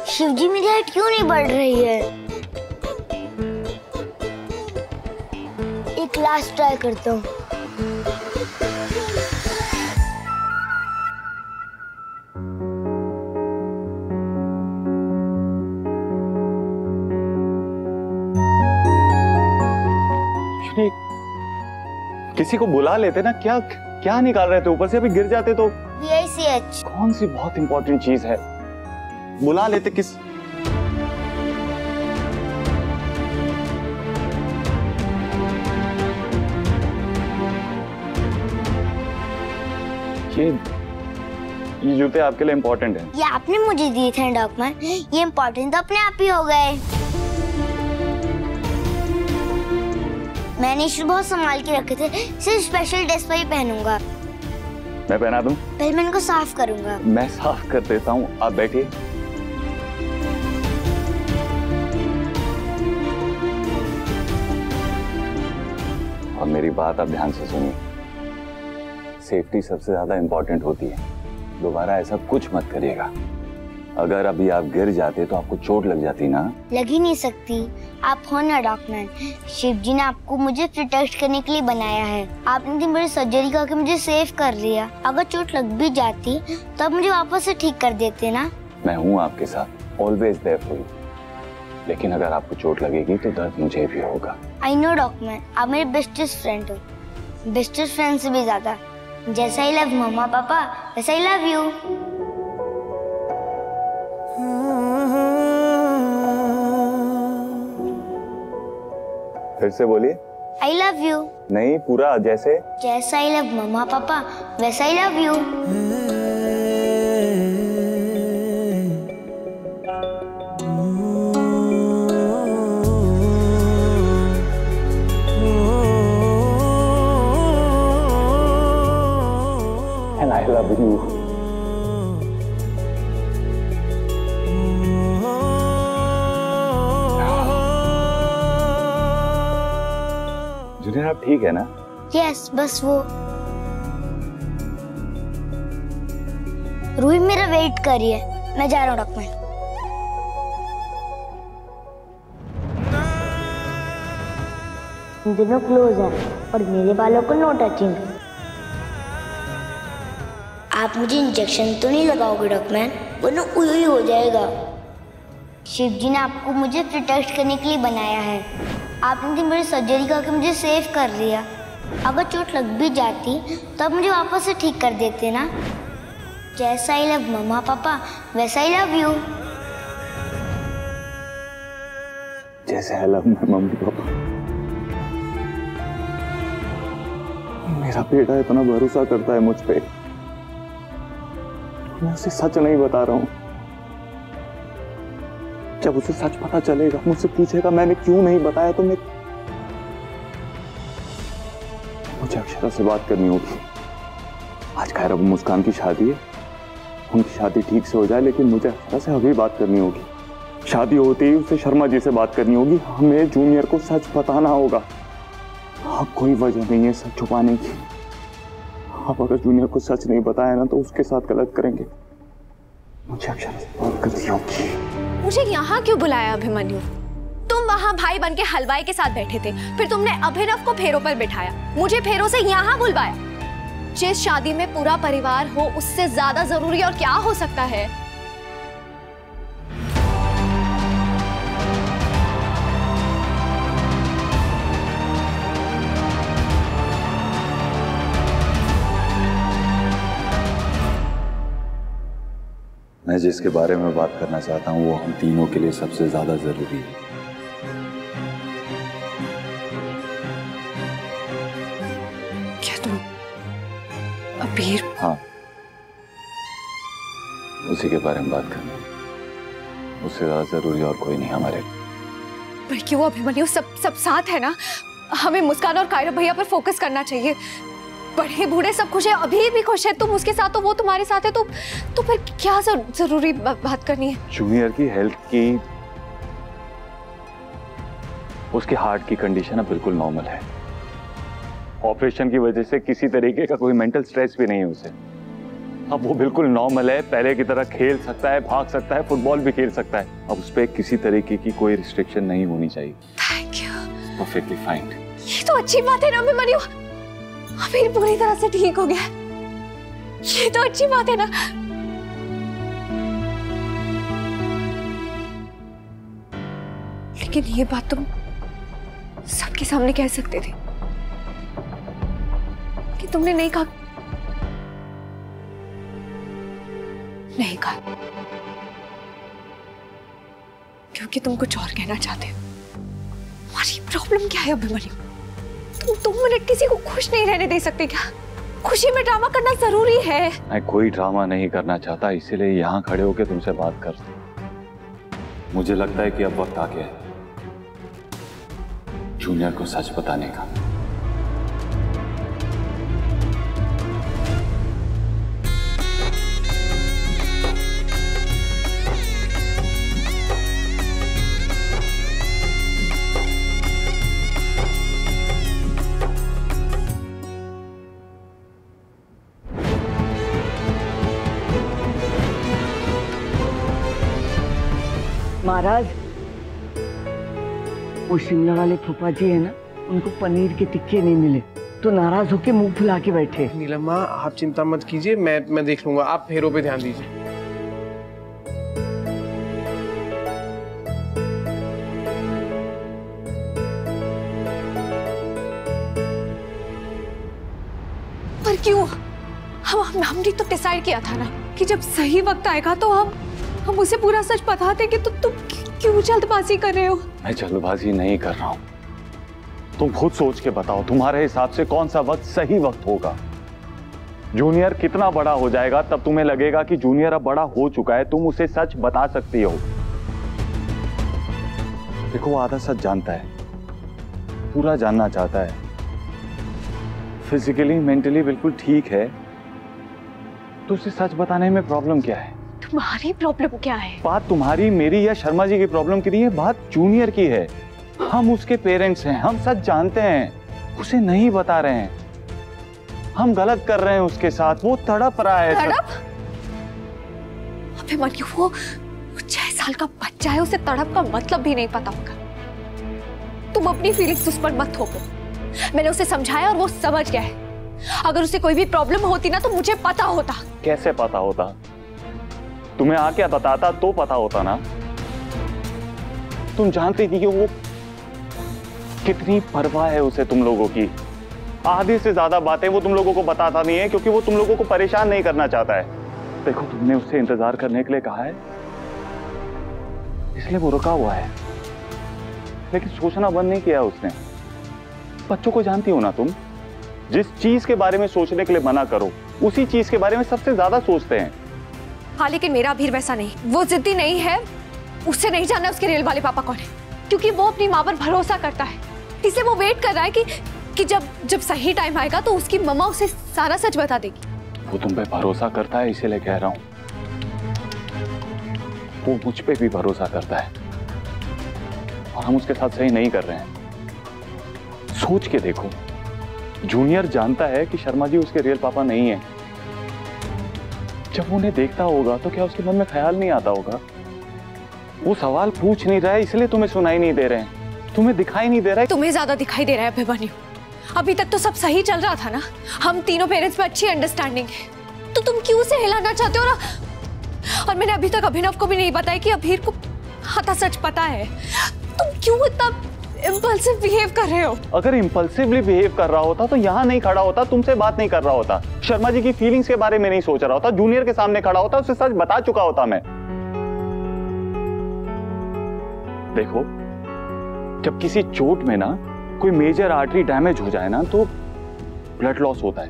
शिवजी मेरी हाइट क्यों नहीं बढ़ रही है? एक लास्ट ट्राई करता हूँ। किसी को बुला लेते ना, क्या क्या निकाल रहे थे ऊपर से? अभी गिर जाते तो। VICH। कौन सी बहुत इंपॉर्टेंट चीज है, बुला लेते। किस ये जूते आपके लिए इम्पोर्टेंट हैं। ये आपने मुझे दिए थे डॉक्यूमेंट, ये इम्पोर्टेंट तो अपने आप ही हो गए। मैंने इसे बहुत संभाल के रखे थे, सिर्फ स्पेशल डेज पर ही पहनूंगा। मैं पहना दूं? पहले मैं इनको साफ करूंगा। मैं साफ कर देता हूँ, आप बैठिए। और मेरी बात आप ध्यान से सुनिए। सेफ्टी सबसे ज्यादा इंपॉर्टेंट होती है। दोबारा ऐसा कुछ मत करिएगा। अगर अभी आप गिर जाते तो आपको चोट लग जाती ना। लग ही नहीं सकती, आप हो ना डॉक्टर। शिव जी ने आपको मुझे प्रोटेक्ट करने के लिए बनाया है। आपने इतनी बड़ी सर्जरी करके मुझे सेव कर लिया। अगर चोट लग भी जाती तो आप मुझे वापस से ठीक कर देते ना। मैं हूँ आपके साथ, ऑलवेज देयर फॉर यू। लेकिन अगर आपको चोट लगेगी तो दर्द मुझे भी होगा। आई नो डॉक्टर, आप मेरे बेस्टेस्ट फ्रेंड हो, बेस्टेस्ट फ्रेंड से भी ज्यादा। जैसा ही लव मम्मा पापा, वैसा ही लव यू। फिर से बोलिए। I love you. नहीं, पूरा जैसे। जैसा आई लव मम्मा पापा, वैसा I love you. And I love you. Junior आप ठीक है ना? यस, बस वो रूही मेरा वेट कर रही है। मैं जा रहा हूँ डॉक्टर। दोनों क्लोज हैं और मेरे बालों को नो टचिंग। आप मुझे इंजेक्शन तो नहीं लगाओगे डॉक्टर, वरना उई हो जाएगा। शिव जी ने आपको मुझे प्रोटेक्ट करने के लिए बनाया है। आपने इतनी बड़ी सर्जरी करके मुझे सेव कर लिया। अगर चोट लग भी जाती तो आप मुझे वापस से ठीक कर देते ना। जैसा आई लव मम्मा पापा, वैसा ही लव यू। जैसे I love my mummy papa. मेरा बेटा इतना भरोसा करता है मुझ पे, मैं उसे सच नहीं बता रहा हूँ। जब उसे सच पता चलेगा, मुझसे पूछेगा मैंने क्यों नहीं बताया, तो मुझे अक्षरा से बात करनी होगी। आज खैर अब मुस्कान की शादी है, उनकी शादी ठीक से हो जाए, लेकिन मुझे अक्षरा से अभी बात करनी होगी। शादी होते ही उससे शर्मा जी से बात करनी होगी। हमें जूनियर को सच बताना होगा। अब कोई वजह नहीं है सच छुपाने की। आप अगर जूनियर को सच नहीं बताया ना तो उसके साथ गलत करेंगे। मुझे अक्षरा से बात करनी होगी। मुझे यहाँ क्यों बुलाया अभिमन्यु? तुम वहाँ भाई बन के हलवाई के साथ बैठे थे, फिर तुमने अभिनव को फेरों पर बिठाया, मुझे फेरों से यहाँ बुलवाया। जिस शादी में पूरा परिवार हो, उससे ज्यादा जरूरी और क्या हो सकता है? मैं जिसके बारे में बात करना चाहता हूँ वो हम तीनों के लिए सबसे ज्यादा जरूरी है। क्या तुम अबीर? हाँ, उसी के बारे में बात करना। उससे ज्यादा जरूरी और कोई नहीं हमारे। पर क्यों अभिमन्यु? सब साथ है ना। हमें मुस्कान और कायरव भैया पर फोकस करना चाहिए। बड़े बूढ़े सब खुश है, अभी भी खुश है। तुम उसके साथ हो, वो तुम्हारे साथ है, तो फिर क्या जरूरी बात करनी है? जूनियर की हेल्थ की, उसके हार्ट की कंडीशन अब बिल्कुल नॉर्मल है। ऑपरेशन की वजह से किसी तरीके का कोई मेंटल स्ट्रेस भी नहीं है उसे। अब वो बिल्कुल नॉर्मल है, पहले की तरह खेल सकता है, भाग सकता है, फुटबॉल भी खेल सकता है। अब उस पर किसी तरीके की कोई रिस्ट्रिक्शन नहीं होनी चाहिए। Thank you. Perfectly fine. ये तो अच्छी बात है ना अभिमन्यु, अभी पूरी तरह से ठीक हो गया। ये तो अच्छी बात है ना। लेकिन ये बात तुम सबके सामने कह सकते थे कि तुमने नहीं कहा। नहीं कहा क्योंकि तुम कुछ और कहना चाहते हो। हमारी प्रॉब्लम क्या है अभिमन्यु? तुम 2 मिनट किसी को खुश नहीं रहने दे सकते क्या? खुशी में ड्रामा करना जरूरी है। मैं कोई ड्रामा नहीं करना चाहता, इसीलिए यहाँ खड़े होकर तुमसे बात कर। मुझे लगता है कि अब वक्त आ गया है जूनियर को सच बताने का। महाराज, वो शिमला वाले फूफा जी है ना, उनको पनीर के टिक्के नहीं मिले तो नाराज होके मुंह फुला के बैठे। नीलम्मा आप चिंता मत कीजिए, मैं देख लूंगा, आप फेरों पे ध्यान दीजिए। पर क्यों? हमने तो डिसाइड किया था ना कि जब सही वक्त आएगा तो हम उसे पूरा सच बताते कि तुम क्यों जल्दबाजी कर रहे हो? मैं जल्दबाजी नहीं कर रहा हूं, तुम खुद सोच के बताओ तुम्हारे हिसाब से कौन सा वक्त सही वक्त होगा। जूनियर कितना बड़ा हो जाएगा तब तुम्हें लगेगा कि जूनियर अब बड़ा हो चुका है, तुम उसे सच बता सकती हो। देखो वो आधा सच जानता है, पूरा जानना चाहता है, फिजिकली मेंटली बिल्कुल ठीक है, तो उसे सच बताने में प्रॉब्लम क्या है? तुम्हारी प्रॉब्लम क्या है? बात तुम्हारी, मेरी या शर्मा जी की प्रॉब्लम की नहीं है, बात जूनियर की है। हम उसके पेरेंट्स हैं, हम सच जानते हैं, उसे नहीं बता रहे हैं, हम गलत कर रहे हैं उसके साथ, वो तड़प रहा है। तड़प? अभिमन्यु वो 6 साल का बच्चा है, उसे तड़प का मतलब भी नहीं पता होगा। तुम अपनी फीलिंग्स उस पर मत थोपो। मैंने उसे समझाया और वो समझ गया है। अगर उसे कोई भी प्रॉब्लम होती ना तो मुझे पता होता। कैसे पता होता? तुम्हें आके बताता तो पता होता ना। तुम जानती थी कि वो कितनी परवाह है उसे तुम लोगों की। आधे से ज्यादा बातें वो तुम लोगों को बताता नहीं है क्योंकि वो तुम लोगों को परेशान नहीं करना चाहता है। देखो तुमने उससे इंतजार करने के लिए कहा है, इसलिए वो रुका हुआ है, लेकिन सोचना बंद नहीं किया उसने। बच्चों को जानती हो ना तुम, जिस चीज के बारे में सोचने के लिए मना करो उसी चीज के बारे में सबसे ज्यादा सोचते हैं। हाँ लेकिन मेरा अभीर वैसा नहीं, वो जिद्दी नहीं है। उससे नहीं जानना उसके रियल वाले पापा कौन है, क्योंकि वो अपनी माँ पर भरोसा करता है। इसलिए वो वेट कर रहा है कि जब सही टाइम आएगा तो उसकी मम्मा उसे सारा सच बता देगी। वो तुम पे भरोसा करता है इसीलिए कह रहा हूं, वो मुझ पे भी भरोसा करता है और हम उसके साथ सही नहीं कर रहे हैं। सोच के देखो, जूनियर जानता है कि शर्मा जी उसके रियल पापा नहीं है। जब वो उन्हें देखता होगा तो क्या उसके मन में ख्याल नहीं आता होगा? वो सवाल पूछ नहीं रहा है इसलिए तुम्हें सुनाई नहीं दे रहे हैं, तुम्हें दिखाई नहीं दे रहा है। तुम्हें ज्यादा दिखाई दे रहा है अभिमन्यु। अभी तक तो सब सही चल रहा था ना, हम तीनों पेरेंट्स में अच्छी अंडरस्टैंडिंग है, तो तुम क्यों उसे हिलाना चाहते हो ना? और मैंने अभी तक अभिनव को भी नहीं बताया कि अभीर को आधा सच पता है। तुम क्यों इतना इम्पल्सिव बिहेव कर रहे हो? अगर इम्पल्सिवली बिहेव कर रहा होता तो यहाँ नहीं खड़ा होता, तुमसे बात नहीं कर रहा होता, शर्मा जी की फीलिंग्स के बारे में नहीं सोच रहा होता, जूनियर के सामने खड़ा होता, उसे सच बता चुका होता मैं। देखो जब किसी चोट में ना कोई मेजर आर्टरी डैमेज हो जाए ना तो ब्लड लॉस होता है,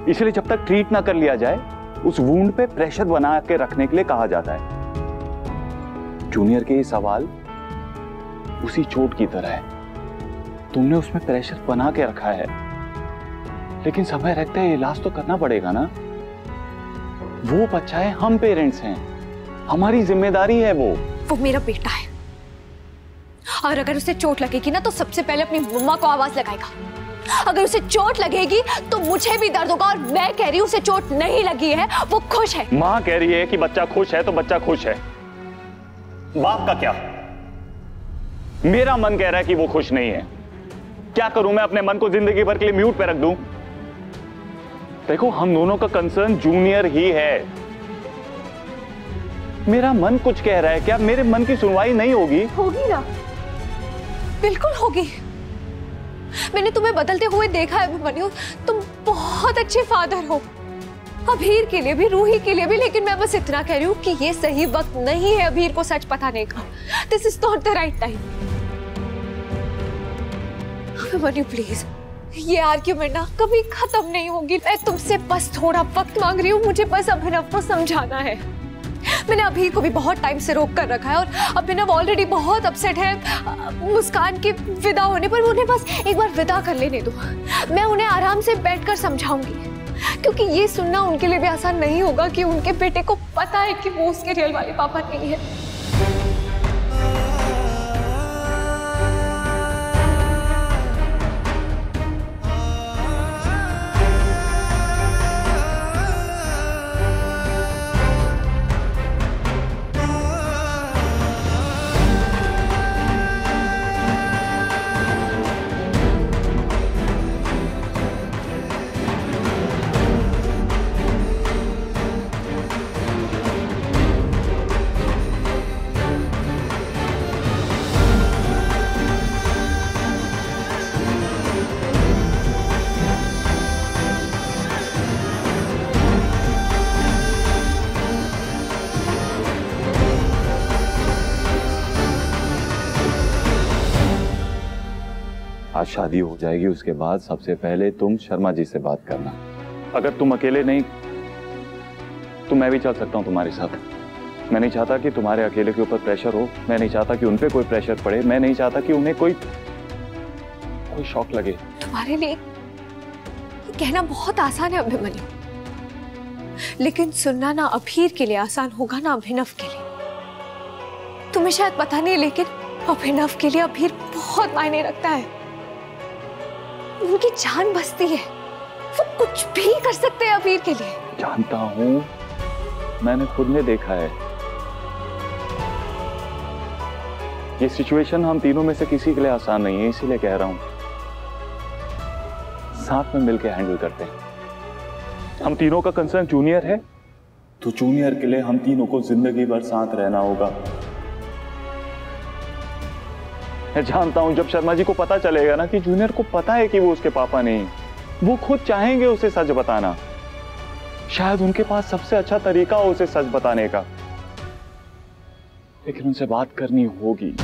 इसलिए जब तक ट्रीट ना कर लिया जाए उस वुंड पे प्रेशर बना के रखने के लिए कहा जाता है। जूनियर के ये सवाल उसी चोट की तरह है, तुमने उसमें प्रेशर बना के रखा है, लेकिन समय रहते ही इलाज तो करना पड़ेगा ना। वो बच्चा है, हम पेरेंट्स हैं, हमारी जिम्मेदारी है। वो मेरा बेटा है और अगर उसे चोट लगेगी ना तो सबसे पहले अपनी मम्मा को आवाज लगाएगा, अगर उसे चोट लगेगी तो मुझे भी दर्द होगा, और मैं कह रही हूँ उसे चोट नहीं लगी है, वो खुश है। माँ कह रही है कि बच्चा खुश है तो बच्चा खुश है, बाप का क्या? मेरा मन कह रहा है कि वो खुश नहीं है। क्या करूं मैं? अपने मन को जिंदगी भर के लिए म्यूट पे रख दूं? देखो, हम दोनों का कंसर्न जूनियर ही है। मेरा मन कुछ कह रहा है, क्या मेरे मन की सुनवाई नहीं होगी? होगी ना, बिल्कुल होगी। मैंने तुम्हें बदलते हुए देखा है अभिमन्यु, तुम बहुत अच्छे फादर हो, अभीर के लिए भी, रूही के लिए भी। लेकिन मैं बस इतना कह रही हूँ कि ये सही वक्त नहीं है अभीर को सच बताने का। This is not the right time. Abhimanyu please, ये आर्ग्यूमेंट ना कभी खत्म नहीं होगी। मैं तुमसे बस थोड़ा वक्त मांग रही हूँ, मुझे बस अभिनव को समझाना है। मैंने अभीर को भी बहुत टाइम से रोक कर रखा है, और अभिनव ऑलरेडी बहुत अपसेट है मुस्कान के विदा होने पर। उन्हें बस एक बार विदा कर लेने दो, मैं उन्हें आराम से बैठकर समझाऊंगी। क्योंकि ये सुनना उनके लिए भी आसान नहीं होगा कि उनके बेटे को पता है कि वो उसके रियल वाले पापा नहीं है। आज शादी हो जाएगी, उसके बाद सबसे पहले तुम शर्मा जी से बात करना। अगर तुम अकेले नहीं तो मैं भी चल सकता हूँ तुम्हारे साथ। मैं नहीं चाहता कि तुम्हारे अकेले के ऊपर प्रेशर हो, मैं नहीं चाहता कि उन पे कोई प्रेशर पड़े, मैं नहीं चाहता कि उन्हें कोई शौक लगे। तुम्हारे लिए कहना बहुत आसान है अभिमन्यु, लेकिन सुनना ना अभीर के लिए आसान होगा ना अभिनव के लिए। तुम्हें शायद पता नहीं, लेकिन अभिनव के लिए अभीर बहुत मायने रखता है। उनकी जान बसती है, वो कुछ भी कर सकते हैं अभीर के लिए। जानता हूं, मैंने खुद ने देखा है। ये सिचुएशन हम तीनों में से किसी के लिए आसान नहीं है, इसीलिए कह रहा हूं साथ में मिलकर हैंडल करते हैं। हम तीनों का कंसर्न जूनियर है, तो जूनियर के लिए हम तीनों को जिंदगी भर साथ रहना होगा। मैं जानता हूं जब शर्मा जी को पता चलेगा ना कि जूनियर को पता है कि वो उसके पापा नहीं, वो खुद चाहेंगे उसे सच बताना। शायद उनके पास सबसे अच्छा तरीका हो उसे सच बताने का, लेकिन उनसे बात करनी होगी।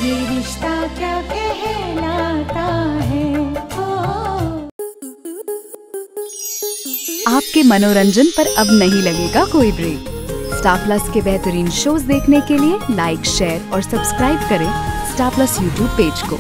ये रिश्ता क्या कहलाता है। आपके मनोरंजन पर अब नहीं लगेगा कोई ब्रेक। स्टार प्लस के बेहतरीन शोज देखने के लिए लाइक, शेयर और सब्सक्राइब करें स्टार प्लस यूट्यूब पेज को।